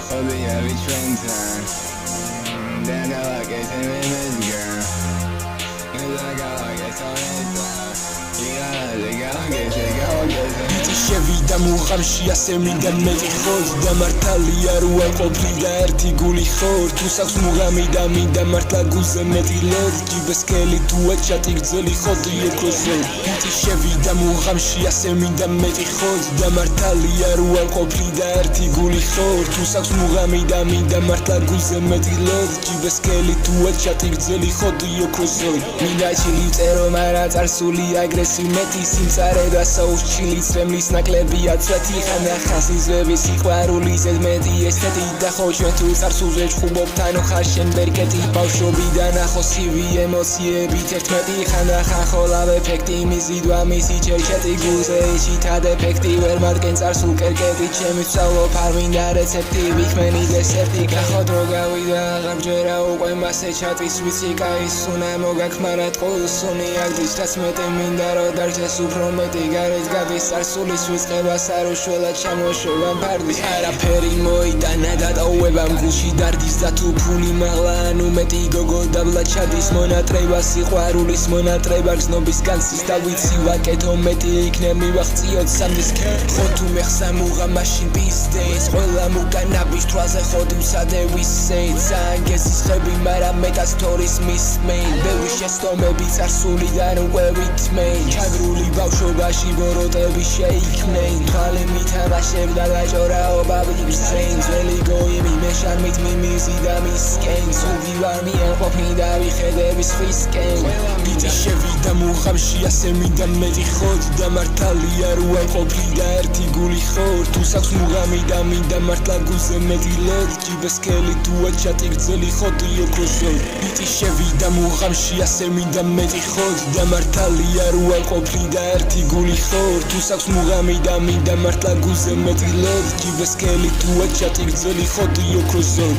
ხობია ვიჩვენთან და გავაკეთებ girl შევიდა მუღამში ასე მინდა მეყიხოთ და მართალია რო არ ყოფილი და ერთი გული ხორ თუ საქვს მუღამი და მინდა მართლა გულზე მეტი ლოდ ჯიბესკელი თუ აჭატი გძელი ხოდი ეკოსო შევიდა მუღამში ასე მინდა მეყიხოთ და მართალია რო არ ყოფილი და ერთი გული ხორ თუ საქვს მუღამი და მინდა მართლა გულზე მეტი ლოდ ჯიბესკელი თუ აჭატი გძელი ხოდი ეკოსო მინდა ჩილი წერო მარა წარსული აგრესი მეტი სიმწარე და საუშჩილი წრემლის ნაკლებია წვეთი ხანა ხასიზების სიყვარული ზედმეტი ესეთი და ხო ჩვენ თუ წარსულზე ჩხუბობთან ხარ შენ ბერკეტი ბავშვობიდან ახოსივი ემოციებით ერთმეტი ხანა ხახოლავ ეფექტი მიზიდვა მისი ჩერჩეტი გულზე ეჩითა დეფექტი ვერ მარკენ წარსულ კერკეტი ჩემი სწავლო ფარმინდა რეცეპტი ვიხმენი დესერტი კახო დრო გავიდა აღარჯერა უკვე მასე ჩატის ვიცი კაი სუნა მოგაქმარა ტყუილსუნი აგდის რაც მეტი მინდა რო დარჩეს უფრო მეტი გარეთ გადის წარსულის ვიწყებას არ უშველად ჩამოშვება ფარდის არაფერი მოიტანა დატოვებამ გულში დარდის და თუ ფული მაღლა ანუ მეტი გოგო დაბლა ჩადის მონატრება სიყვარულის მონატრება გზნობის განცდის და ვიცი ვაკეთო მეტი იქნებ მივახციოთ სამდის ხო თუ მეხსა მუღა მაშინ პისტეს ყველა მუკანაბის თვალზე ხოდი ვსადე ვისე ძალიან გესისხები მაგრამ მეტად თორის მისმენ ბევრი შეცდომები წარსულიდან უკვე ვითმენ ჩაგრული ბავშვობაში ბოროტები შეიქმნენ თვალე მითამაშებ და გაჭორაობა ვიგრძენ ძველი გოიმი მე შარმით მიმიზი და მისკენ სულგი ვარ მიენყოფნი და ვიხედები სხვისკენ ბიჭი შევიდა მუღამში ასე მინდა მეყიხოთ და მართალია რო არ ყოფილი და ერთი გული ხორ თუ საქვს მუღამი და მინდა მართლა გულზე მეტი ლოდ ჯიბესკელი თუ აჭატი გძელი ხოდი ეკოსო ბიჭი შევიდა მუღამში ასე მინდა მეყიხოთ და მართალია რო არ ყოფილი და ერთი გული ხორ თუ საქვს მუღამი და მინდა მართლა გულზე მეტი ლოდ ჯიბესკელი თუ აჭატი გძელი ხოდი ეკოსო